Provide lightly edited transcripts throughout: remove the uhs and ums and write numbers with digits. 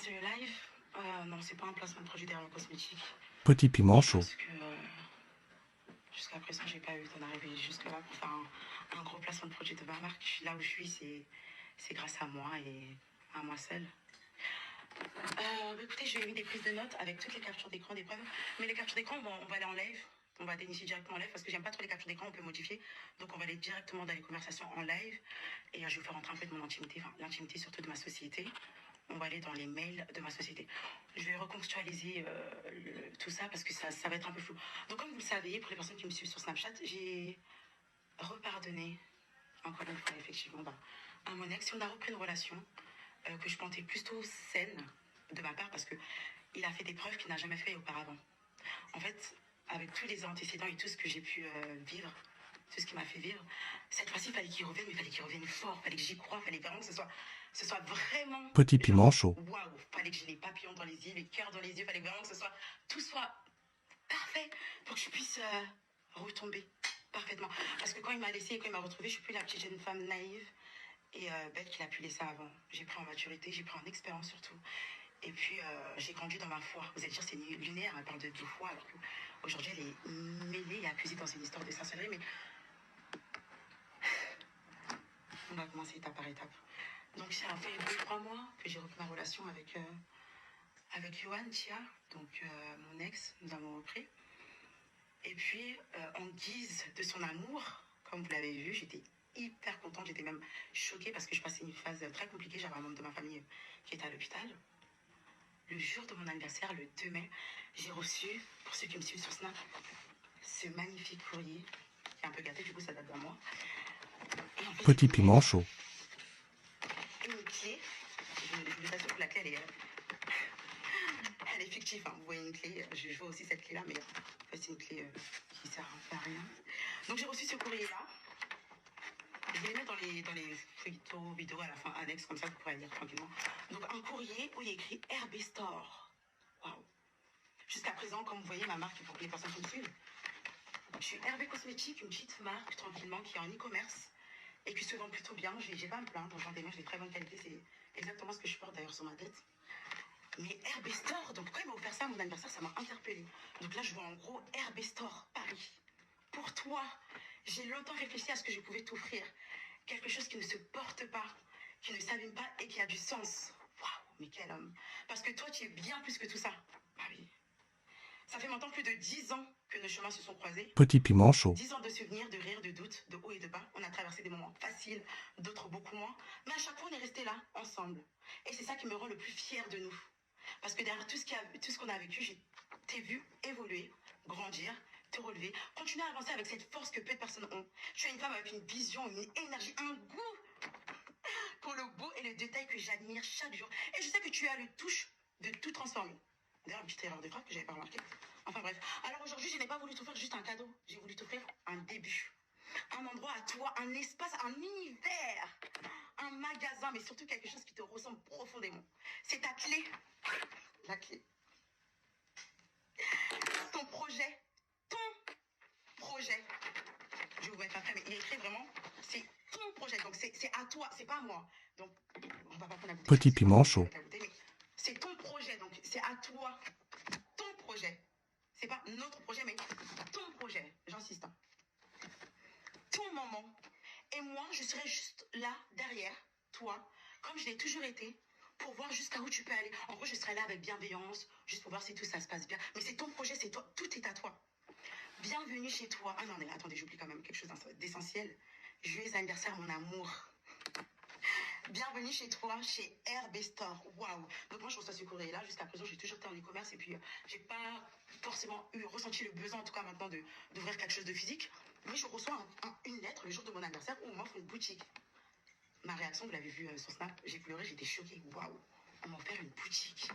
commencer le live. Non, c'est pas un placement de produit derrière cosmétique. Petit piment chaud. Parce que jusqu'à présent, j'ai pas eu d'en arriver jusque-là pour faire un gros placement de produit de ma marque. Là où je suis, c'est grâce à moi et à moi seule. Écoutez, je vais mis des prises de notes avec toutes les captures d'écran des preuves. Mais les captures d'écran, on va aller en live. On va dénicher directement en live parce que j'aime pas trop les captures d'écran, on peut modifier. Donc on va aller directement dans les conversations en live. Et je vais vous faire rentrer un peu de mon intimité, enfin l'intimité surtout de ma société. On va aller dans les mails de ma société. Je vais recontextualiser tout ça parce que ça va être un peu flou. Donc comme vous le savez, pour les personnes qui me suivent sur Snapchat, j'ai repardonné encore une fois effectivement à mon ex. On a repris une relation que je pensais plutôt saine de ma part parce que il a fait des preuves qu'il n'a jamais fait auparavant. En fait, avec tous les antécédents et tout ce que j'ai pu vivre, tout ce qui m'a fait vivre, cette fois-ci, il fallait qu'il revienne, mais il fallait qu'il revienne fort, il fallait que j'y croie, il fallait vraiment que ce soit vraiment... Petit piment chaud. Waouh, il fallait que j'ai les papillons dans les yeux, les cœurs dans les yeux, il fallait vraiment que tout soit parfait pour que je puisse retomber parfaitement. Parce que quand il m'a laissé et quand il m'a retrouvée, je suis plus la petite jeune femme naïve et bête qu'il a pu laisser avant. J'ai pris en maturité, j'ai pris en expérience surtout. Et puis, j'ai grandi dans ma foi. Vous allez dire, c'est lunaire, elle parle de foi, alors qu'aujourd'hui, elle est mêlée et accusée dans une histoire de sorcellerie. Mais on va commencer étape par étape. Donc, ça a fait 2-3 mois que j'ai repris ma relation avec Johan Tia, donc mon ex, nous avons repris. Et puis, en guise de son amour, comme vous l'avez vu, j'étais hyper contente, j'étais même choquée parce que je passais une phase très compliquée. J'avais un membre de ma famille qui était à l'hôpital. Le jour de mon anniversaire, le 2 mai, j'ai reçu, pour ceux qui me suivent sur Snap, ce magnifique courrier, qui est un peu gâté, du coup ça date d'un mois. Et en fait, Petit piment chaud. une clé, je vous assure que la clé, elle est fictive, hein. Vous voyez une clé, je vois aussi cette clé-là, mais en fait c'est une clé qui sert un peu à rien. Donc j'ai reçu ce courrier-là. Je vais les mettre dans les photos, vidéos à la fin, annexes, comme ça vous pourrez lire tranquillement. Donc un courrier où il y a écrit RB Store. Waouh. Jusqu'à présent, comme vous voyez, ma marque, pour que les personnes qui me suivent, je suis RB Cosmétique, une petite marque tranquillement qui est en e-commerce et qui se vend plutôt bien. J'ai pas à me plaindre, j'en des de très bonne qualité, c'est exactement ce que je porte d'ailleurs sur ma tête. Mais RB Store, donc quand il m'a offert ça à mon anniversaire, ça m'a interpellée. Donc là, je vois en gros RB Store, Paris. Pour toi, j'ai longtemps réfléchi à ce que je pouvais t'offrir. Quelque chose qui ne se porte pas, qui ne s'abîme pas et qui a du sens. Waouh, mais quel homme. Parce que toi, tu es bien plus que tout ça. Ah oui. Ça fait maintenant plus de 10 ans que nos chemins se sont croisés. Petit piment chaud. 10 ans de souvenirs, de rires, de doutes, de hauts et de bas. On a traversé des moments faciles, d'autres beaucoup moins. Mais à chaque fois, on est restés là, ensemble. Et c'est ça qui me rend le plus fier de nous. Parce que derrière tout ce qu'on a vécu, je t'ai vu évoluer, grandir, te relever, continuer à avancer avec cette force que peu de personnes ont. Tu es une femme avec une vision, une énergie, un goût pour le beau et le détail que j'admire chaque jour. Et je sais que tu as le touche de tout transformer. D'ailleurs, une petite erreur de frappe que j'avais pas remarqué. Enfin bref. Alors aujourd'hui, je n'ai pas voulu t'offrir juste un cadeau. J'ai voulu t'offrir un début. Un endroit à toi, un espace, un univers, un magasin, mais surtout quelque chose qui te ressemble profondément. C'est ta clé. La clé. Ton projet. Ton projet. Je vais vous mettre après, mais il est écrit vraiment, c'est ton projet. Donc c'est à toi, c'est pas à moi. Donc on va pas prendre la bouteille. Petit piment chaud. C'est ton projet, donc c'est à toi. Ton projet. C'est pas notre projet, mais ton projet. J'insiste. Ton moment. Et moi, je serai juste là, derrière toi, comme je l'ai toujours été, pour voir jusqu'à où tu peux aller. En gros, je serai là avec bienveillance, juste pour voir si tout ça se passe bien. Mais c'est ton projet, c'est toi, tout est à toi. Bienvenue chez toi. Ah non, mais attendez, j'oublie quand même quelque chose d'essentiel. Joyeux anniversaire, mon amour. Bienvenue chez toi, chez RB Store. Waouh. Donc moi, je reçois ce courrier-là. Jusqu'à présent, j'ai toujours été en e-commerce et puis j'ai pas forcément ressenti le besoin, en tout cas maintenant, d'ouvrir quelque chose de physique. Mais je reçois une lettre le jour de mon anniversaire où on m'offre une boutique. Ma réaction, vous l'avez vu sur Snap, j'ai pleuré, j'étais choquée. Waouh. On m'a offert une boutique.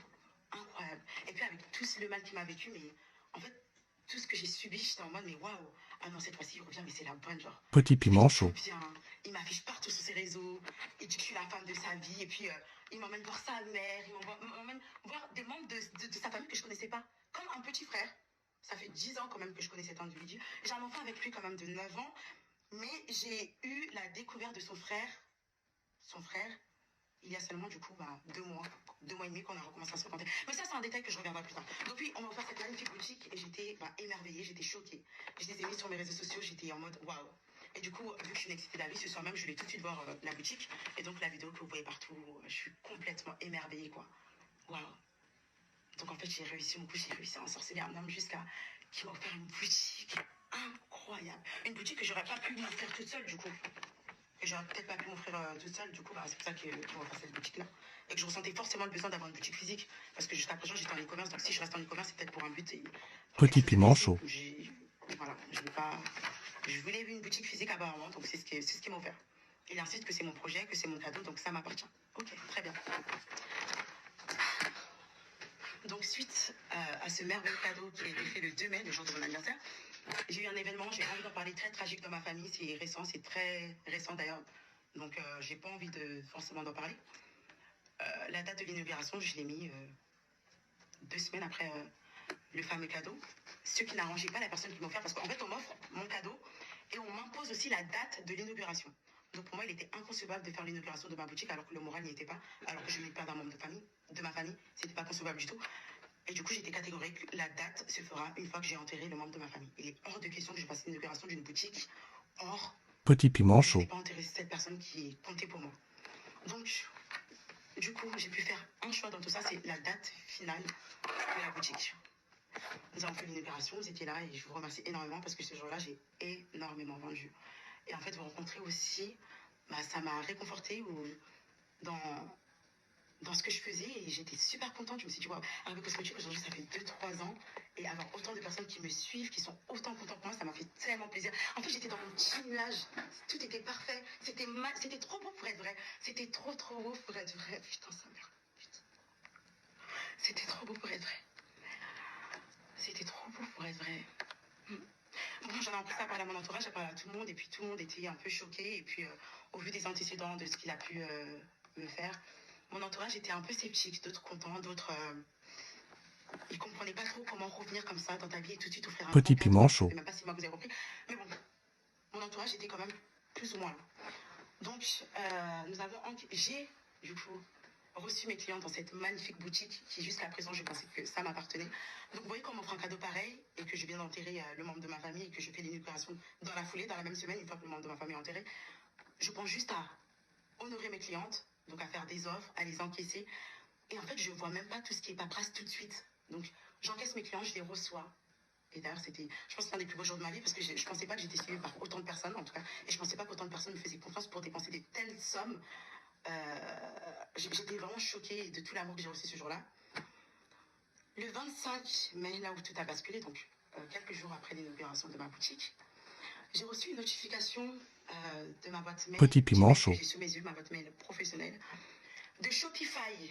Incroyable. Et puis avec tout le mal qu'il m'a vécu, mais en fait, tout ce que j'ai subi, j'étais en mode, mais waouh, ah non, cette fois-ci, il revient, mais c'est la bonne, genre. Petit Il fait piment tout chaud. bien, il m'affiche partout sur ses réseaux, il dit que je suis la femme de sa vie, et puis il m'emmène voir sa mère, il m'emmène voir des membres de sa famille que je connaissais pas, comme un petit frère. Ça fait 10 ans quand même que je connais cet individu. J'ai un enfant avec lui quand même de 9 ans, mais j'ai eu la découverte de son frère il y a seulement du coup 2 mois et demi qu'on a recommencé à se fréquenter. Mais ça, c'est un détail que je reviendrai plus tard. Donc oui, on m'a offert cette magnifique boutique et j'étais émerveillée, j'étais choquée. Je les ai mis sur mes réseaux sociaux, j'étais en mode waouh. Et du coup, vu que je suis une excitée de la vie, ce soir même, je vais tout de suite voir la boutique. Et donc la vidéo que vous voyez partout, je suis complètement émerveillée quoi. Waouh. Donc en fait, j'ai réussi à ensorceler un homme jusqu'à qui m'a offert une boutique incroyable. Une boutique que j'aurais pas pu m'offrir toute seule du coup. Et j'aurais peut-être pas pu m'offrir toute seule, du coup, c'est pour ça qu'on va faire cette boutique-là. Et que je ressentais forcément le besoin d'avoir une boutique physique. Parce que jusqu'à présent, j'étais en e-commerce, donc si je reste en e-commerce, c'est peut-être pour un but et pour quelque Petit chose de piment physique. chaud. Voilà, je voulais une boutique physique apparemment, donc c'est ce qui m'a offert. Il insiste que c'est mon projet, que c'est mon cadeau, donc ça m'appartient. Ok, très bien. Donc suite à ce merveilleux cadeau qui a été fait le 2 mai, le jour de mon anniversaire, j'ai eu un événement, j'ai envie d'en parler, très tragique dans ma famille, c'est récent, c'est très récent d'ailleurs, donc j'ai pas envie de forcément d'en parler. La date de l'inauguration, je l'ai mis 2 semaines après le fameux cadeau, ce qui n'arrangeait pas la personne qui m'a offert, parce qu'en fait on m'offre mon cadeau et on m'impose aussi la date de l'inauguration. Donc pour moi, il était inconcevable de faire l'inauguration de ma boutique alors que le moral n'y était pas, alors que je n'ai pas d'un membre de ma famille, c'était pas concevable du tout. Et du coup, j'étais catégorique. La date se fera une fois que j'ai enterré le membre de ma famille. Il est hors de question que je fasse l'inauguration d'une boutique. Or, Petit piment je n'ai chaud. pas enterré cette personne qui comptait pour moi. Donc, du coup, j'ai pu faire un choix dans tout ça, c'est la date finale de la boutique. Nous avons fait l'inauguration, vous étiez là et je vous remercie énormément parce que ce jour-là, j'ai énormément vendu. Et en fait, vous rencontrer aussi, ça m'a réconfortée dans ce que je faisais et j'étais super contente. Je me suis dit, wow, avec Cosmétique, aujourd'hui, ça fait 2-3 ans et avoir autant de personnes qui me suivent, qui sont autant contentes pour moi, ça m'a fait tellement plaisir. En fait, j'étais dans mon petit nuage, tout était parfait, c'était trop beau pour être vrai, c'était trop beau pour être vrai. Putain, ça merde, putain. C'était trop beau pour être vrai. C'était trop beau pour être vrai. Bon, j'en ai appris ça à parler à mon entourage, j'ai parlé à tout le monde et puis tout le monde était un peu choqué et puis au vu des antécédents de ce qu'il a pu me faire, mon entourage était un peu sceptique, d'autres contents, d'autres ils comprenaient pas trop comment revenir comme ça dans ta vie et tout de suite offrir un Petit grand cadeau. piment Ça chaud. fait même pas 6 mois que vous avez repris. Mais bon, mon entourage était quand même plus ou moins là. Donc, j'ai du coup reçu mes clients dans cette magnifique boutique qui jusqu'à présent je pensais que ça m'appartenait. Donc vous voyez qu'on m'offre un cadeau pareil et que je viens d'enterrer le membre de ma famille et que je fais l'inauguration dans la foulée, dans la même semaine, une fois que le membre de ma famille est enterré. Je pense juste à honorer mes clientes, donc à faire des offres, à les encaisser. Et en fait, je vois même pas tout ce qui est paperasse tout de suite. Donc, j'encaisse mes clients, je les reçois. Et d'ailleurs, je pense que c'est un des plus beaux jours de ma vie parce que je pensais pas que j'étais suivie par autant de personnes, en tout cas. Et je pensais pas qu'autant de personnes me faisaient confiance pour dépenser des telles sommes. J'étais vraiment choquée de tout l'amour que j'ai reçu ce jour-là. Le 25 mai, là où tout a basculé, donc quelques jours après l'inauguration de ma boutique, j'ai reçu une notification de ma boîte mail, Petit piment que chaud. j'ai sous mes yeux, ma boîte mail professionnelle, de Shopify.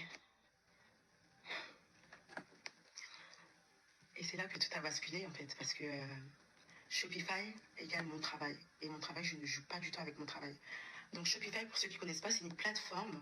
Et c'est là que tout a basculé en fait, parce que Shopify égale mon travail. Et mon travail, je ne joue pas du tout avec mon travail. Donc Shopify, pour ceux qui ne connaissent pas, c'est une plateforme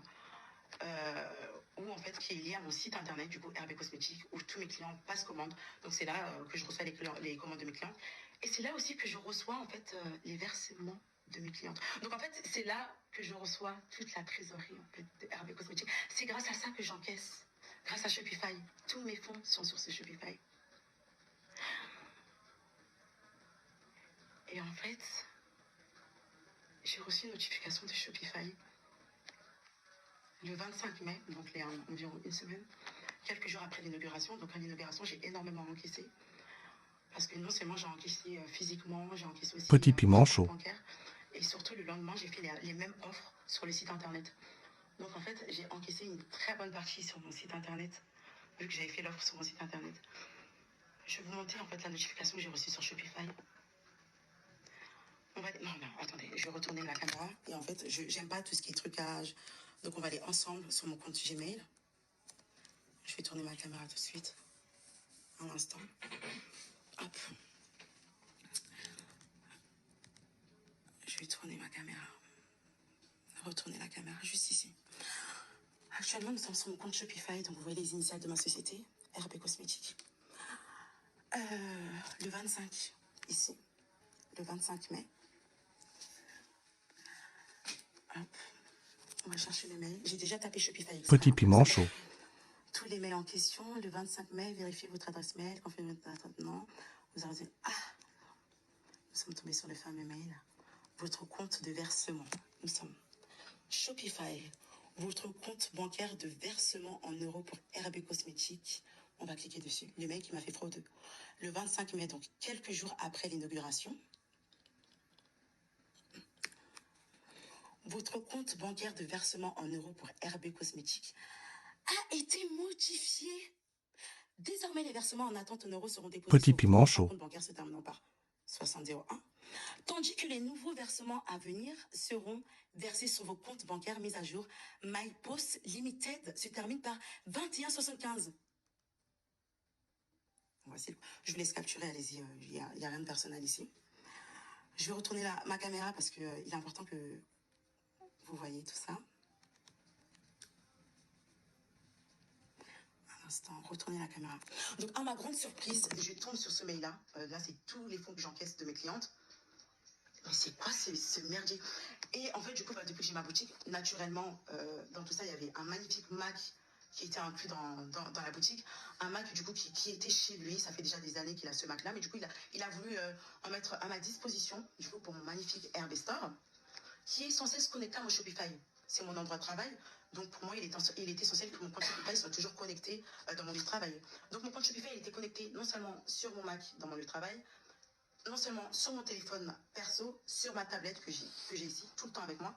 où en fait qui est liée à mon site internet, du coup RB Cosmétique, où tous mes clients passent commande. Donc c'est là que je reçois les commandes de mes clients. Et c'est là aussi que je reçois en fait les versements de mes clientes. Donc en fait, c'est là que je reçois toute la trésorerie en fait, de RB Cosmétique. C'est grâce à ça que j'encaisse. Grâce à Shopify. Tous mes fonds sont sur ce Shopify. Et en fait, j'ai reçu une notification de Shopify le 25 mai, donc il y a environ une semaine, quelques jours après l'inauguration. Donc à l'inauguration, j'ai énormément encaissé. Parce que non seulement j'ai encaissé physiquement, j'ai encaissé aussi Petit piment mon chaud. compte bancaire. Et surtout, le lendemain, j'ai fait les mêmes offres sur le site internet. Donc en fait, j'ai encaissé une très bonne partie sur mon site internet, vu que j'avais fait l'offre sur mon site internet. Je vais vous montrer en fait la notification que j'ai reçue sur Shopify. Non, attendez, je vais retourner la caméra. Et en fait, j'aime pas tout ce qui est trucage. Donc, on va aller ensemble sur mon compte Gmail. Je vais tourner ma caméra tout de suite. Un instant. Hop. Je vais tourner ma caméra. Retourner la caméra juste ici. Actuellement, nous sommes sur mon compte Shopify. Donc, vous voyez les initiales de ma société, RB Cosmétique. Le 25, ici. Le 25 mai. Hop. On va chercher les mails. J'ai déjà tapé Shopify exprès, Petit hein. piment chaud. Tous les mails en question. Le 25 mai, vérifiez votre adresse mail. Confirmez votre adresse. Non. Vous avez... Ah, nous sommes tombés sur le fameux mail. Votre compte de versement. Nous sommes Shopify. Votre compte bancaire de versement en euros pour RB Cosmétiques. On va cliquer dessus. Le mail qui m'a fait fraude. Le 25 mai, donc quelques jours après l'inauguration. Votre compte bancaire de versement en euros pour RB Cosmétiques a été modifié. Désormais, les versements en attente en euros seront déposés Petit sur piment votre chaud. compte bancaire se terminant par 6001, tandis que les nouveaux versements à venir seront versés sur vos comptes bancaires mis à jour. MyPost Limited se termine par 2175. Voici. Je vous laisse capturer, allez-y, il n'y a rien de personnel ici. Je vais retourner ma caméra parce qu'il est important que vous voyez tout ça. Instant, retourner la caméra. Donc, à ma grande surprise, je tombe sur ce mail-là. Là, c'est tous les fonds que j'encaisse de mes clientes. Mais c'est quoi ce merdier? Et en fait, du coup, depuis que j'ai ma boutique, naturellement, dans tout ça, il y avait un magnifique Mac qui était inclus dans la boutique. Un Mac, du coup, qui était chez lui. Ça fait déjà des années qu'il a ce Mac-là. Mais du coup, il a voulu en mettre à ma disposition, du coup, pour mon magnifique RB Store, qui est censé se connecter à mon Shopify. C'est mon endroit de travail. Donc, pour moi, il est essentiel que mon compte Shopify soit toujours connecté dans mon lieu de travail. Donc, mon compte Shopify, il était connecté non seulement sur mon Mac, dans mon lieu de travail, non seulement sur mon téléphone perso, sur ma tablette que j'ai ici, tout le temps avec moi.